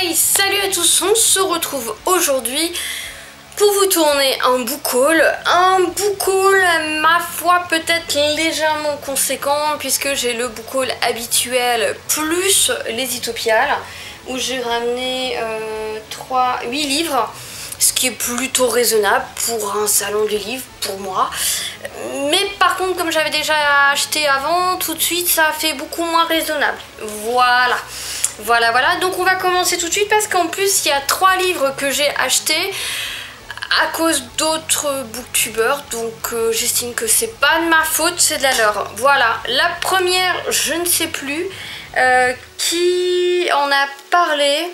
Hey, salut à tous, on se retrouve aujourd'hui pour vous tourner un book haul. Un book haul, ma foi, peut-être légèrement conséquent, puisque j'ai le book haul habituel plus les Itopiales, où j'ai ramené 8 livres, ce qui est plutôt raisonnable pour un salon du livre, pour moi. Mais par contre, comme j'avais déjà acheté avant, tout de suite, ça fait beaucoup moins raisonnable. Voilà, donc on va commencer tout de suite parce qu'en plus il y a 3 livres que j'ai achetés à cause d'autres booktubeurs, donc j'estime que c'est pas de ma faute, c'est de la leur. Voilà, la première, je ne sais plus qui en a parlé.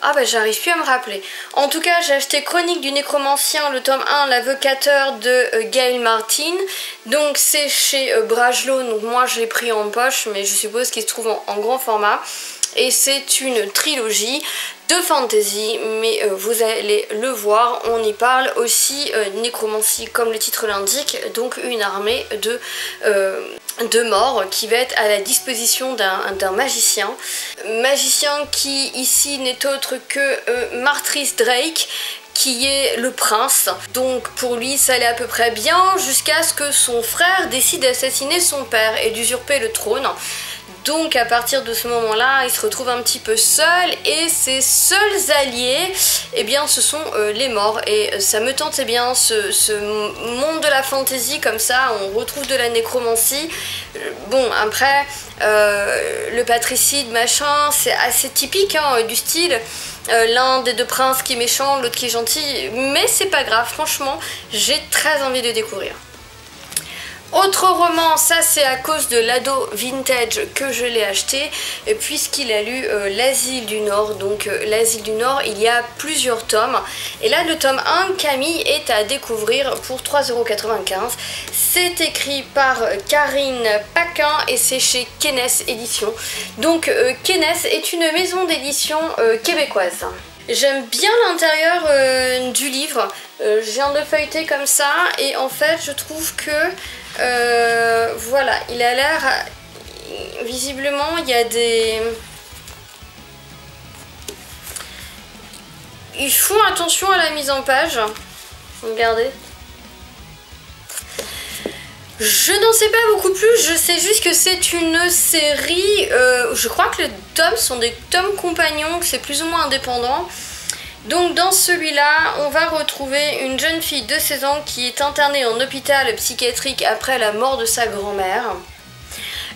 Ah bah j'arrive plus à me rappeler. En tout cas, j'ai acheté Chronique du Nécromancien, le tome 1, l'avocateur de Gail Martin. Donc c'est chez Bragelonne, donc moi je l'ai pris en poche, mais je suppose qu'il se trouve en grand format. Et c'est une trilogie de fantasy, mais vous allez le voir, on y parle aussi nécromancie comme le titre l'indique, donc une armée de morts qui va être à la disposition d'un magicien. Magicien qui ici n'est autre que Martris Drake, qui est le prince. Donc pour lui ça allait à peu près bien jusqu'à ce que son frère décide d'assassiner son père et d'usurper le trône. Donc à partir de ce moment-là, il se retrouve un petit peu seul et ses seuls alliés, eh bien ce sont les morts. Et ça me tentait bien, ce monde de la fantasy comme ça, on retrouve de la nécromancie. Bon après, le patricide machin, c'est assez typique hein, du style. L'un des deux princes qui est méchant, l'autre qui est gentil, mais c'est pas grave, franchement, j'ai très envie de découvrir. Autre roman, ça c'est à cause de l'ado vintage que je l'ai acheté, puisqu'il a lu L'Asile du Nord. Donc L'Asile du Nord, il y a plusieurs tomes. Et là, le tome 1, Camille, est à découvrir pour 3,95 €. C'est écrit par Karine Paquin et c'est chez Kenes Éditions. Donc Kenes est une maison d'édition québécoise. J'aime bien l'intérieur du livre. Je viens de feuilleter comme ça et en fait je trouve que voilà, il a l'air, visiblement il y a des... Ils font attention à la mise en page, regardez. Je n'en sais pas beaucoup plus, je sais juste que c'est une série, je crois que les tomes sont des tomes compagnons, que c'est plus ou moins indépendant. Donc dans celui-là, on va retrouver une jeune fille de 16 ans qui est internée en hôpital psychiatrique après la mort de sa grand-mère.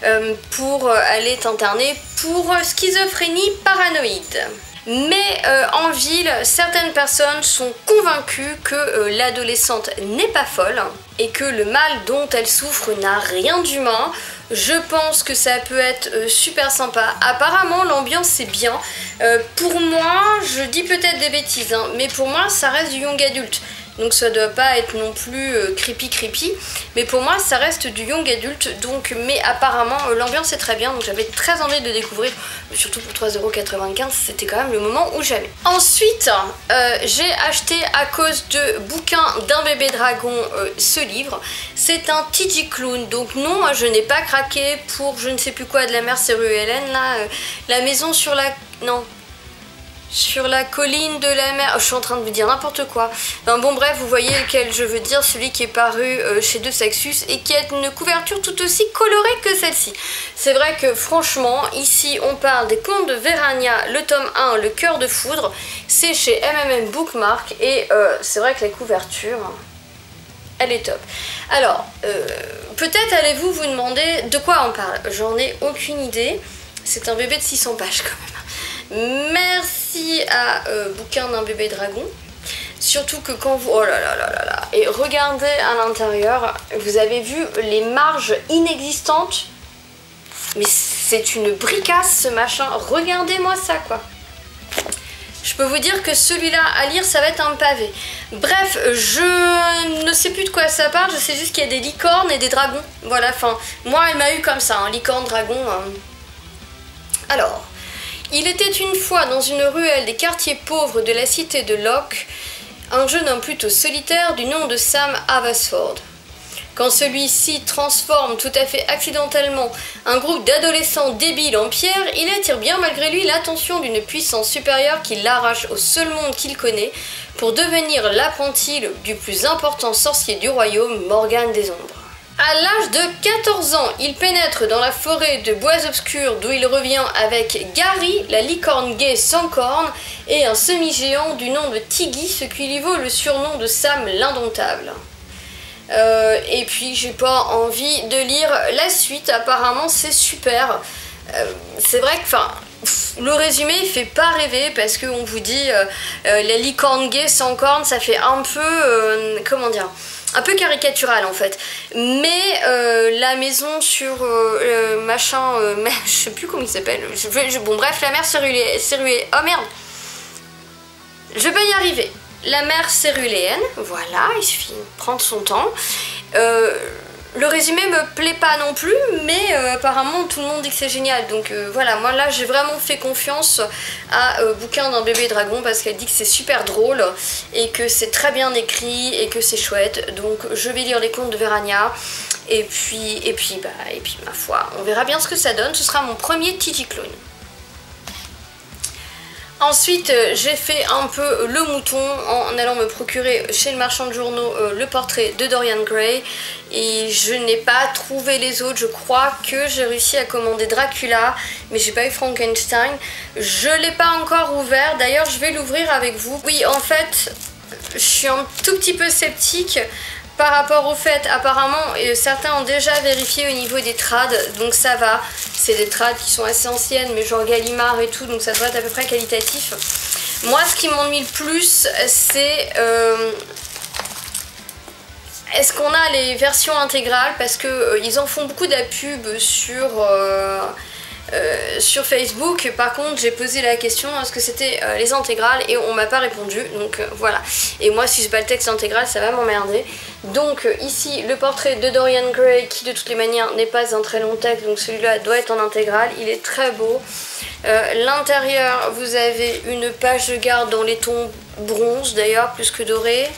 Elle est internée pour schizophrénie paranoïde. Mais en ville, certaines personnes sont convaincues que l'adolescente n'est pas folle et que le mal dont elle souffre n'a rien d'humain. Je pense que ça peut être super sympa. Apparemment l'ambiance est bien. Pour moi, je dis peut-être des bêtises, hein, mais pour moi ça reste du young adulte. Donc ça doit pas être non plus creepy, mais pour moi ça reste du young adulte. Donc, mais apparemment l'ambiance est très bien, donc j'avais très envie de découvrir, surtout pour 3,95 €, c'était quand même le moment où j'allais. Ensuite, j'ai acheté à cause de Bouquin d'un bébé dragon ce livre. C'est un TG Clown, donc non, je n'ai pas craqué pour je ne sais plus quoi de la mère, c'est rue Hélène là, la maison sur la... non. Sur la colline de la mer, je suis en train de vous dire n'importe quoi. Enfin, bon bref, vous voyez lequel je veux dire, celui qui est paru chez De Saxus et qui a une couverture tout aussi colorée que celle-ci. C'est vrai que franchement, ici on parle des contes de Vérania, le tome 1, Le Cœur de Foudre. C'est chez MMM Bookmark et c'est vrai que la couverture, elle est top. Alors, peut-être allez-vous vous demander de quoi on parle. J'en ai aucune idée. C'est un bébé de 600 pages quand même. Merci à Bouquin d'un bébé dragon. Surtout que quand vous... Oh là là là là là. Et regardez à l'intérieur, vous avez vu les marges inexistantes. Mais c'est une bricasse ce machin. Regardez-moi ça quoi. Je peux vous dire que celui-là à lire ça va être un pavé. Bref, je ne sais plus de quoi ça parle. Je sais juste qu'il y a des licornes et des dragons. Voilà, enfin, moi elle m'a eu comme ça, hein, licorne, dragon. Alors... Il était une fois dans une ruelle des quartiers pauvres de la cité de Locke, un jeune homme plutôt solitaire du nom de Sam Abbotsford. quand celui-ci transforme tout à fait accidentellement un groupe d'adolescents débiles en pierre, il attire bien malgré lui l'attention d'une puissance supérieure qui l'arrache au seul monde qu'il connaît pour devenir l'apprenti du plus important sorcier du royaume, Morgane des Ombres. À l'âge de 14 ans, il pénètre dans la forêt de bois obscurs d'où il revient avec Gary, la licorne gaie sans cornes, et un semi-géant du nom de Tiggy, ce qui lui vaut le surnom de Sam l'Indomptable. Et puis j'ai pas envie de lire la suite, apparemment c'est super. C'est vrai que le résumé il fait pas rêver parce qu'on vous dit la licorne gaie sans cornes, ça fait un peu comment dire, un peu caricatural en fait. Mais la maison sur machin, je sais plus comment il s'appelle. Bon bref, la mer céruléenne. Oh merde, je vais pas y arriver. La mer céruléenne, voilà, il suffit de prendre son temps. Le résumé me plaît pas non plus, mais apparemment tout le monde dit que c'est génial. Donc voilà, moi là j'ai vraiment fait confiance à Bouquin d'un bébé dragon parce qu'elle dit que c'est super drôle et que c'est très bien écrit et que c'est chouette. Donc je vais lire les contes de Vérania et puis ma foi, on verra bien ce que ça donne. Ce sera mon premier Titi Clone. Ensuite, j'ai fait un peu le mouton en allant me procurer chez le marchand de journaux le portrait de Dorian Gray. Et je n'ai pas trouvé les autres. Je crois que j'ai réussi à commander Dracula, mais j'ai pas eu Frankenstein. Je l'ai pas encore ouvert. D'ailleurs, je vais l'ouvrir avec vous. Oui, en fait, je suis un tout petit peu sceptique par rapport au fait, apparemment, certains ont déjà vérifié au niveau des trades, donc ça va. C'est des trades qui sont assez anciennes, mais genre Gallimard et tout, donc ça devrait être à peu près qualitatif. Moi, ce qui m'ennuie le plus, c'est est-ce qu'on a les versions intégrales, parce que ils en font beaucoup de la pub sur Facebook. Par contre, j'ai posé la question est-ce que c'était les intégrales et on m'a pas répondu, donc voilà. Et moi, si j'ai pas le texte intégral, ça va m'emmerder. Donc ici, le portrait de Dorian Gray, qui de toutes les manières n'est pas un très long texte, donc celui-là doit être en intégrale. Il est très beau. L'intérieur, vous avez une page de garde dans les tons bronze d'ailleurs, plus que doré.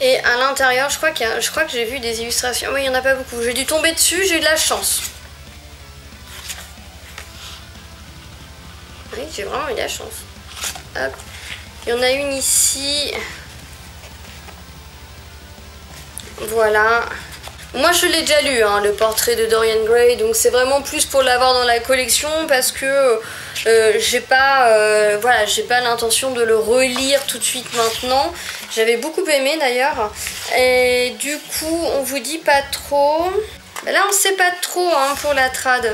Et à l'intérieur, je crois que j'ai vu des illustrations. Oui, il n'y en a pas beaucoup. J'ai dû tomber dessus, j'ai eu de la chance. Oui, j'ai vraiment eu de la chance. Hop. Il y en a une ici. Voilà. Moi je l'ai déjà lu, hein, le portrait de Dorian Gray, donc c'est vraiment plus pour l'avoir dans la collection parce que j'ai pas l'intention de le relire tout de suite maintenant. J'avais beaucoup aimé d'ailleurs. Et du coup on vous dit pas trop. Ben là on sait pas trop hein, pour la trad.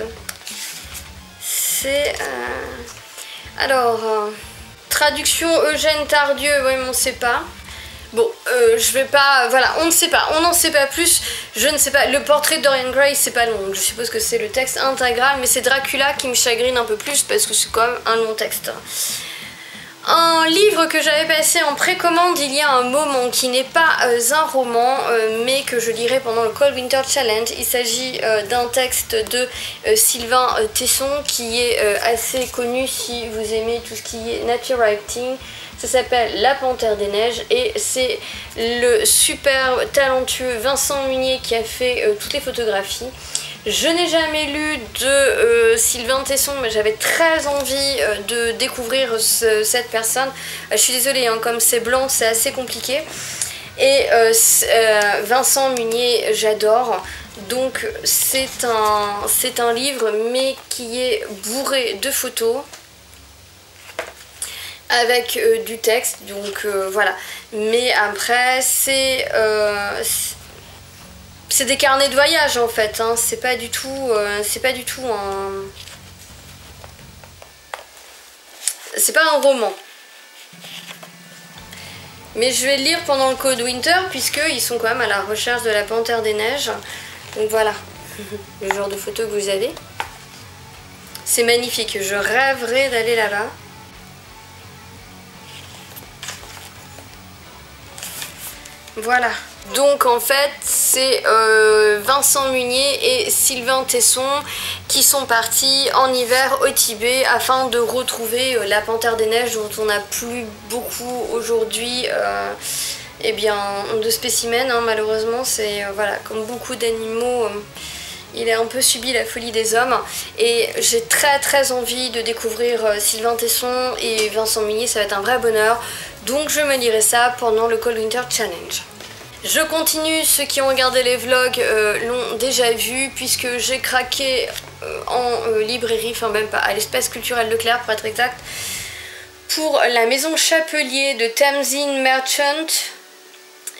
C'est alors traduction Eugène Tardieu, oui mais on sait pas. Bon, je vais pas... Voilà, on ne sait pas. On n'en sait pas plus. Je ne sais pas. Le portrait de Dorian Gray, c'est pas long. Donc je suppose que c'est le texte intégral. Mais c'est Dracula qui me chagrine un peu plus parce que c'est quand même un long texte. Un livre que j'avais passé en précommande il y a un moment, qui n'est pas un roman, mais que je lirai pendant le Cold Winter Challenge. Il s'agit d'un texte de Sylvain Tesson, qui est assez connu si vous aimez tout ce qui est nature writing. Ça s'appelle La Panthère des Neiges et c'est le super talentueux Vincent Munier qui a fait toutes les photographies. Je n'ai jamais lu de Sylvain Tesson, mais j'avais très envie de découvrir cette personne. Je suis désolée, hein, comme c'est blanc, c'est assez compliqué. Et Vincent Munier, j'adore. Donc c'est un livre, mais qui est bourré de photos. Avec du texte, donc voilà. Mais après, c'est des carnets de voyage en fait. Hein. C'est pas du tout un... C'est pas un roman. Mais je vais le lire pendant le Cold Winter, puisqu'ils sont quand même à la recherche de la Panthère des Neiges. Donc voilà, le genre de photo que vous avez. C'est magnifique, je rêverais d'aller là-bas. Voilà, donc en fait c'est Vincent Munier et Sylvain Tesson qui sont partis en hiver au Tibet afin de retrouver la Panthère des Neiges dont on n'a plus beaucoup aujourd'hui de spécimens, hein, malheureusement. C'est voilà, comme beaucoup d'animaux, il a un peu subi la folie des hommes. Et j'ai très envie de découvrir Sylvain Tesson et Vincent Munier, ça va être un vrai bonheur. Donc je me lirai ça pendant le Cold Winter Challenge. Je continue, ceux qui ont regardé les vlogs l'ont déjà vu, puisque j'ai craqué en librairie, enfin même pas, à l'espace culturel Leclerc pour être exact, pour la maison Chapelier de Tamsin Merchant,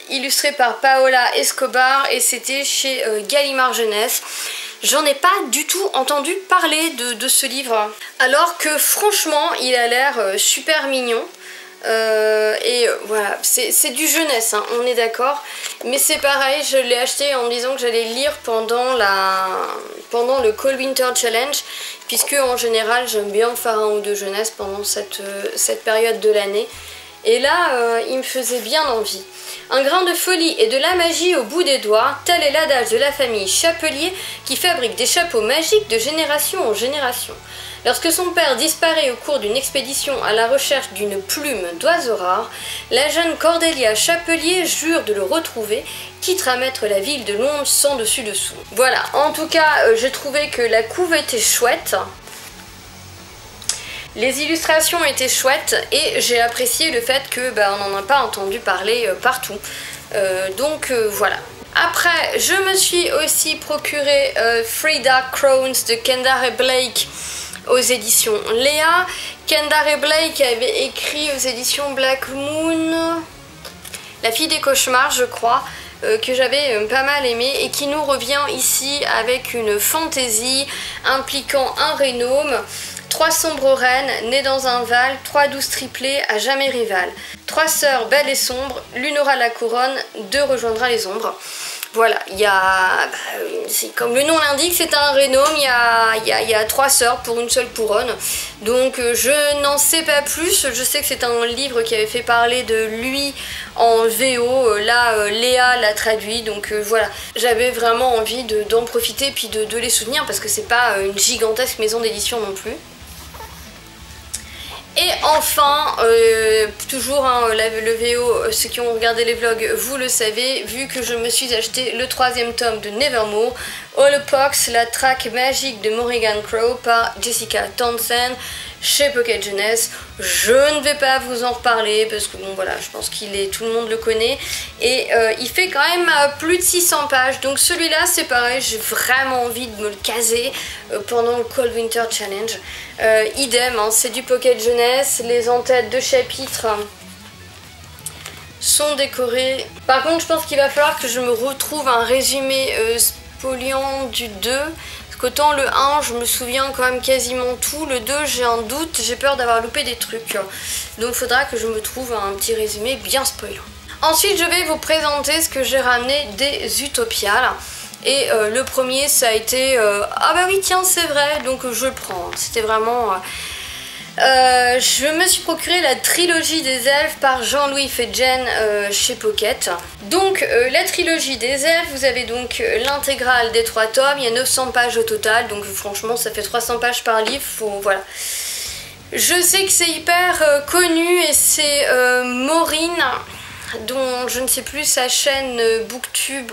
illustré par Paola Escobar, et c'était chez Gallimard Jeunesse. J'en ai pas du tout entendu parler de ce livre, alors que franchement il a l'air super mignon. Et voilà, c'est du jeunesse, hein, on est d'accord, mais c'est pareil, je l'ai acheté en me disant que j'allais lire pendant le Cold Winter Challenge, puisque en général j'aime bien faire un ou deux jeunesse pendant cette période de l'année, et là il me faisait bien envie. Un grain de folie et de la magie au bout des doigts, tel est l'adage de la famille Chapelier qui fabrique des chapeaux magiques de génération en génération. Lorsque son père disparaît au cours d'une expédition à la recherche d'une plume d'oiseau rare, la jeune Cordelia Chapelier jure de le retrouver, quitte à mettre la ville de Londres sans dessus-dessous. Voilà, en tout cas, j'ai trouvé que la couve était chouette. Les illustrations étaient chouettes et j'ai apprécié le fait que on n'en a pas entendu parler partout. Voilà. Après, je me suis aussi procuré Three Dark Crowns de Kendare Blake aux éditions Léa. Kendare Blake avait écrit aux éditions Black Moon La fille des cauchemars, je crois, que j'avais pas mal aimé et qui nous revient ici avec une fantaisie impliquant un Rénome, 3 sombres reines nées dans un val, 3 douces triplées à jamais rivales. 3 sœurs belles et sombres, l'une aura la couronne, 2 rejoindra les ombres. Voilà, il y a, comme le nom l'indique, c'est un Rénome, il y a 3 sœurs pour une seule couronne. Donc je n'en sais pas plus, je sais que c'est un livre qui avait fait parler de lui en VO, là Léa l'a traduit, donc voilà. J'avais vraiment envie d'en profiter puis de les soutenir parce que c'est pas une gigantesque maison d'édition non plus. Et enfin, toujours hein, le VO, ceux qui ont regardé les vlogs, vous le savez, vu que je me suis acheté le 3e tome de Nevermore, Holopox, la traque magique de Morrigan Crow par Jessica Townsend chez Pocket Jeunesse. Je ne vais pas vous en reparler parce que bon voilà, je pense tout le monde le connaît et il fait quand même plus de 600 pages, donc celui-là c'est pareil, j'ai vraiment envie de me le caser pendant le Cold Winter Challenge. Idem, hein, c'est du Pocket Jeunesse, les en-têtes de chapitres sont décorées. Par contre je pense qu'il va falloir que je me retrouve un résumé spoliant du 2. Autant le 1 je me souviens quand même quasiment tout, le 2 j'ai un doute, j'ai peur d'avoir loupé des trucs, donc il faudra que je me trouve un petit résumé bien spoilant. Ensuite je vais vous présenter ce que j'ai ramené des Utopiales et le premier ça a été ah bah oui tiens c'est vrai, donc je le prends, c'était vraiment je me suis procuré la trilogie des elfes par Jean-Louis Fedjen chez Pocket. Donc la trilogie des elfes, vous avez donc l'intégrale des 3 tomes, il y a 900 pages au total, donc franchement ça fait 300 pages par livre, voilà. Je sais que c'est hyper connu et c'est Maureen, dont je ne sais plus sa chaîne Booktube...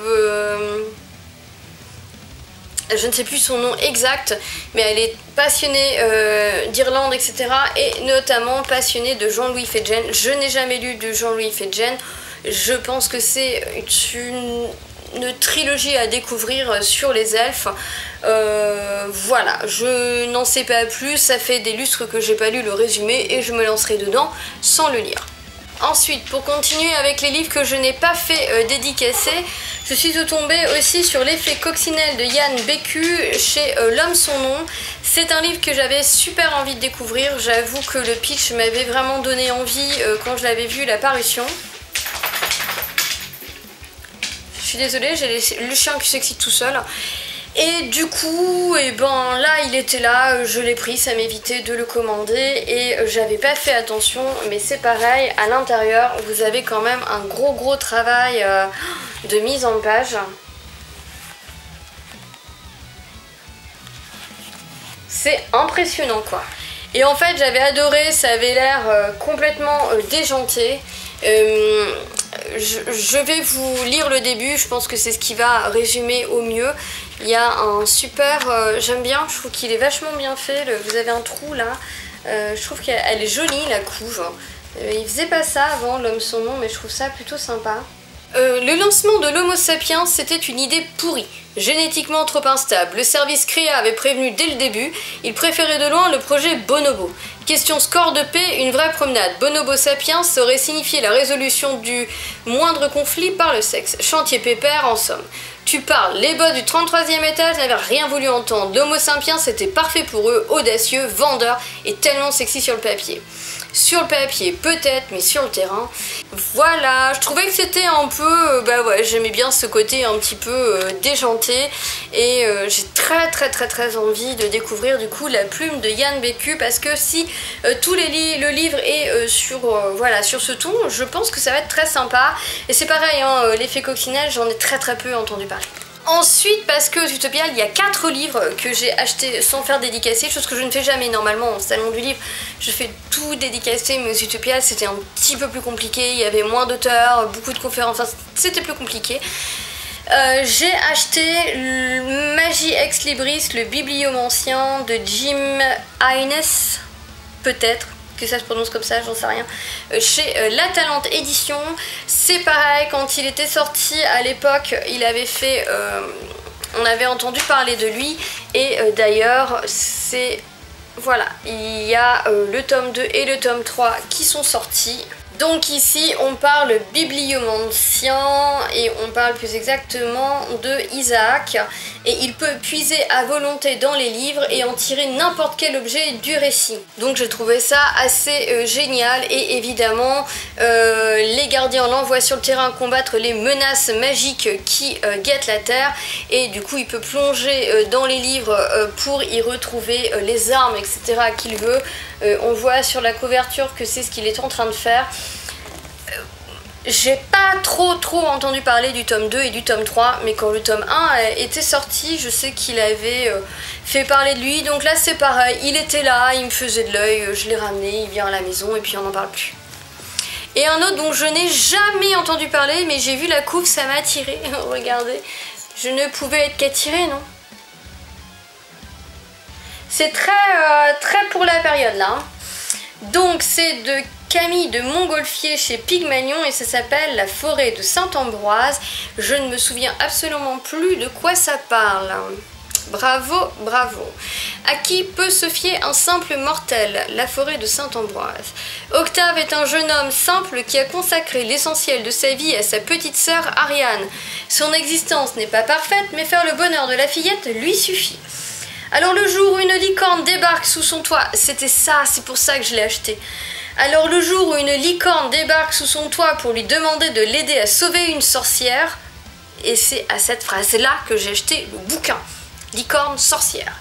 je ne sais plus son nom exact, mais elle est passionnée d'Irlande, etc. et notamment passionnée de Jean-Louis Fedjen. Je n'ai jamais lu de Jean-Louis Fedjen. Je pense que c'est une trilogie à découvrir sur les elfes. Voilà, je n'en sais pas plus. Ça fait des lustres que j'ai pas lu le résumé et je me lancerai dedans sans le lire. Ensuite, pour continuer avec les livres que je n'ai pas fait dédicacer, je suis tombée aussi sur l'effet coccinelle de Yann Bécu chez L'Homme Son Nom. C'est un livre que j'avais super envie de découvrir. J'avoue que le pitch m'avait vraiment donné envie quand je l'avais vu, la parution. Je suis désolée, j'ai le chien qui s'excite tout seul. Et du coup, là il était là, je l'ai pris, ça m'évitait de le commander et j'avais pas fait attention, mais c'est pareil, à l'intérieur vous avez quand même un gros travail de mise en page. C'est impressionnant quoi. Et en fait j'avais adoré, ça avait l'air complètement déjanté. je vais vous lire le début, je pense que c'est ce qui va résumer au mieux. Il y a un super, j'aime bien, je trouve qu'il est vachement bien fait, vous avez un trou là, je trouve qu'elle est jolie la couve. Il faisait pas ça avant, l'homme son nom, mais je trouve ça plutôt sympa. Le lancement de l'Homo sapiens, c'était une idée pourrie, génétiquement trop instable. Le service CREA avait prévenu dès le début, il préférait de loin le projet Bonobo. Question score de paix, une vraie promenade. Bonobo sapiens aurait signifié la résolution du moindre conflit par le sexe. Chantier pépère en somme. Tu parles, les boss du 33e étage n'avaient rien voulu entendre. L'Homo sapiens c'était parfait pour eux, audacieux, vendeur et tellement sexy sur le papier. Sur le papier peut-être, mais sur le terrain, voilà, je trouvais que c'était un peu, bah ouais, j'aimais bien ce côté un petit peu déjanté et j'ai très envie de découvrir du coup la plume de Yann Bécu parce que si le livre est voilà, sur ce ton, je pense que ça va être très sympa et c'est pareil, hein, l'effet coccinelle, j'en ai très peu entendu parler. Ensuite, parce que Utopia, il y a 4 livres que j'ai achetés sans faire dédicacer, chose que je ne fais jamais normalement au salon du livre. Je fais tout dédicacer, mais Utopia c'était un petit peu plus compliqué, il y avait moins d'auteurs, beaucoup de conférences, enfin, c'était plus compliqué. J'ai acheté Magie Ex Libris, le bibliomancien de Jim Haynes, peut-être que ça se prononce comme ça, j'en sais rien, chez La Talente Édition. C'est pareil, quand il était sorti à l'époque, il avait fait, on avait entendu parler de lui, et d'ailleurs, c'est, voilà, il y a le tome 2 et le tome 3 qui sont sortis. Donc ici on parle bibliomancien et on parle plus exactement de Isaac et il peut puiser à volonté dans les livres et en tirer n'importe quel objet du récit. Donc j'ai trouvé ça assez génial et évidemment les gardiens l'envoient sur le terrain combattre les menaces magiques qui guettent la Terre et du coup il peut plonger dans les livres pour y retrouver les armes etc. qu'il veut. On voit sur la couverture que c'est ce qu'il est en train de faire. J'ai pas trop entendu parler du tome 2 et du tome 3, mais quand le tome 1 était sorti, je sais qu'il avait fait parler de lui, donc là c'est pareil, il était là, il me faisait de l'œil, je l'ai ramené, il vient à la maison et puis on n'en parle plus. Et un autre dont je n'ai jamais entendu parler, mais j'ai vu la couve, ça m'a attiré, regardez, je ne pouvais être qu'attirée, non? C'est très pour la période là. Hein. Donc c'est de Camille de Montgolfier chez Pygmalion et ça s'appelle La forêt de Saint-Ambroise. Je ne me souviens absolument plus de quoi ça parle. Bravo. À qui peut se fier un simple mortel? La forêt de Saint-Ambroise. Octave est un jeune homme simple qui a consacré l'essentiel de sa vie à sa petite sœur Ariane. Son existence n'est pas parfaite, mais faire le bonheur de la fillette lui suffit. Alors le jour où une licorne débarque sous son toit, c'était ça, c'est pour ça que je l'ai acheté. Alors le jour où une licorne débarque sous son toit pour lui demander de l'aider à sauver une sorcière, et c'est à cette phrase-là que j'ai acheté le bouquin, Licorne sorcière.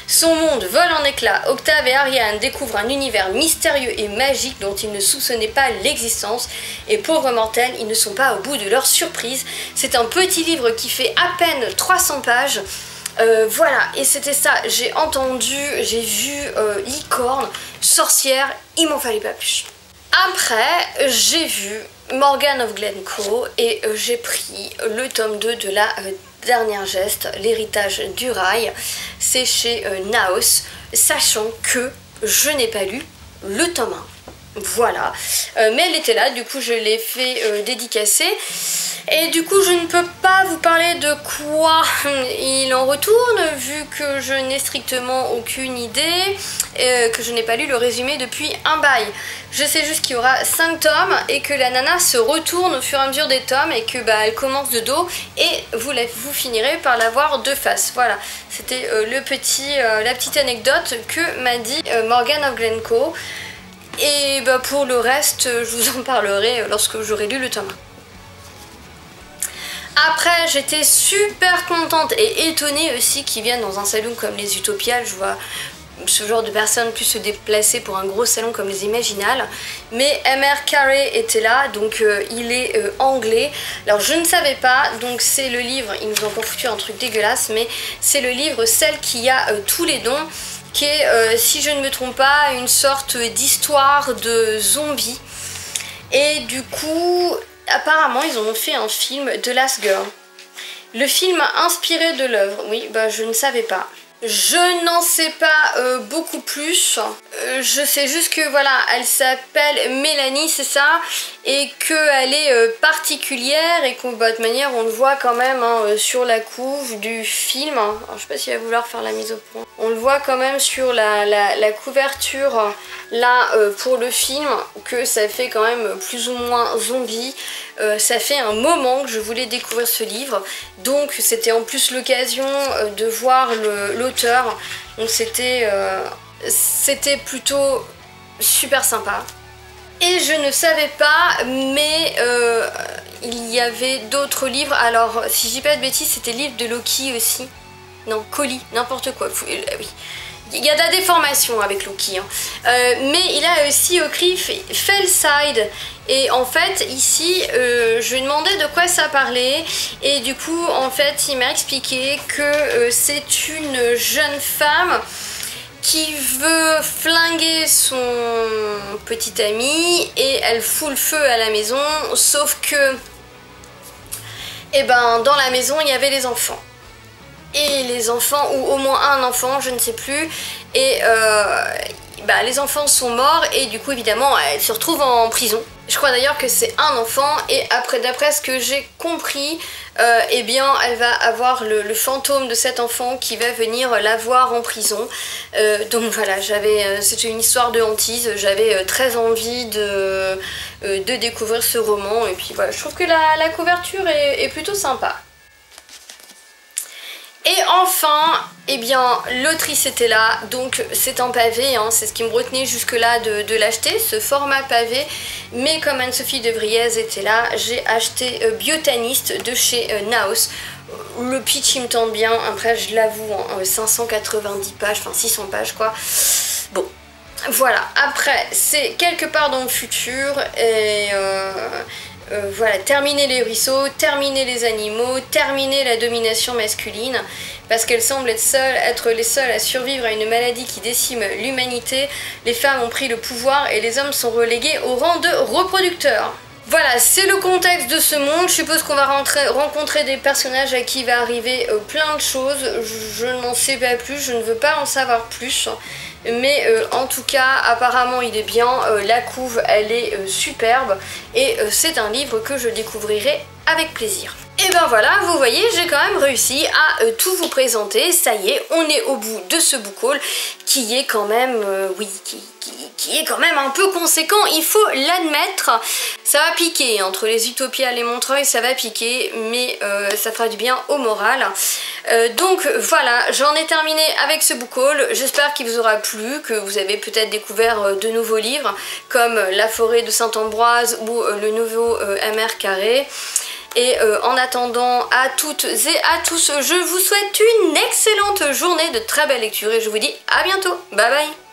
Son monde vole en éclats, Octave et Ariane découvrent un univers mystérieux et magique dont ils ne soupçonnaient pas l'existence, et pauvres mortels, ils ne sont pas au bout de leur surprise. C'est un petit livre qui fait à peine 300 pages. Voilà, et c'était ça, j'ai entendu, j'ai vu licorne, sorcière, il m'en fallait pas plus. Après, j'ai vu Morgan of Glencoe et j'ai pris le tome 2 de la dernière geste, l'héritage du rail, c'est chez Naos, sachant que je n'ai pas lu le tome 1. Voilà, mais elle était là, du coup je l'ai fait dédicacer. Et du coup je ne peux pas vous parler de quoi il en retourne vu que je n'ai strictement aucune idée, que je n'ai pas lu le résumé depuis un bail. Je sais juste qu'il y aura 5 tomes et que la nana se retourne au fur et à mesure des tomes et que bah, elle commence de dos et vous finirez par la voir de face. Voilà, c'était la petite anecdote que m'a dit Morgan of Glencoe. Et bah pour le reste, je vous en parlerai lorsque j'aurai lu le tome 1. Après, j'étais super contente et étonnée aussi qu'ils viennent dans un salon comme les Utopiales. Je vois ce genre de personnes plus se déplacer pour un gros salon comme les Imaginales. Mais M.R. Carey était là, donc il est anglais. Alors je ne savais pas, donc c'est le livre, ils nous ont encore foutu un truc dégueulasse, mais c'est le livre Celle qui a tous les dons, qui est, si je ne me trompe pas, une sorte d'histoire de zombies. Et du coup, apparemment ils ont fait un film The Last Girl. Le film inspiré de l'œuvre, oui, bah je ne savais pas. Je n'en sais pas beaucoup plus. Je sais juste que voilà, elle s'appelle Mélanie, c'est ça, et qu'elle est particulière et qu'on bah, de manière on le voit quand même hein, sur la couve du film. Alors, je sais pas s'il va vouloir faire la mise au point. On le voit quand même sur la couverture là pour le film que ça fait quand même plus ou moins zombie. Ça fait un moment que je voulais découvrir ce livre, donc c'était en plus l'occasion de voir l'auteur, donc c'était plutôt super sympa. Et je ne savais pas, mais il y avait d'autres livres, alors si je dis pas de bêtises c'était le livre de Loki aussi, non, Collie, n'importe quoi, oui. Il y a de la déformation avec Loki, hein. Mais il a aussi écrit Fellside. Et en fait, ici, je lui ai demandé de quoi ça parlait. Et du coup, en fait, il m'a expliqué que c'est une jeune femme qui veut flinguer son petit ami. Et elle fout le feu à la maison. Sauf que, eh ben, dans la maison, il y avait les enfants. Et les enfants, ou au moins un enfant, je ne sais plus, et bah, les enfants sont morts et du coup évidemment elle se retrouve en prison. Je crois d'ailleurs que c'est un enfant et après d'après ce que j'ai compris, eh bien elle va avoir le fantôme de cet enfant qui va venir la voir en prison. Donc voilà, c'était une histoire de hantise, j'avais très envie de découvrir ce roman et puis voilà, je trouve que la couverture est plutôt sympa. Et enfin, eh bien, l'autrice était là, donc c'est en pavé, hein, c'est ce qui me retenait jusque-là de l'acheter, ce format pavé. Mais comme Anne-Sophie de Vriez était là, j'ai acheté Biotaniste de chez Naos. Le pitch il me tente bien, après je l'avoue, hein, 590 pages, enfin 600 pages quoi. Bon, voilà, après c'est quelque part dans le futur et... voilà, terminer les ruisseaux, terminer les animaux, terminer la domination masculine, parce qu'elles semblent être les seules à survivre à une maladie qui décime l'humanité. Les femmes ont pris le pouvoir et les hommes sont relégués au rang de reproducteurs. Voilà, c'est le contexte de ce monde. Je suppose qu'on va rencontrer des personnages à qui il va arriver plein de choses. Je n'en sais pas plus, je ne veux pas en savoir plus. Mais en tout cas, apparemment il est bien, la couve elle est superbe et c'est un livre que je découvrirai avec plaisir. Et ben voilà, vous voyez, j'ai quand même réussi à tout vous présenter. Ça y est, on est au bout de ce book haul qui est quand même, oui, qui est quand même un peu conséquent, il faut l'admettre. Ça va piquer, entre les Utopia et les Montreuil, ça va piquer, mais ça fera du bien au moral. Donc voilà, j'en ai terminé avec ce book haul. J'espère qu'il vous aura plu, que vous avez peut-être découvert de nouveaux livres, comme La forêt de Saint-Ambroise ou le nouveau MR Carré. Et en attendant, à toutes et à tous, je vous souhaite une excellente journée, de très belles lectures et je vous dis à bientôt. Bye bye.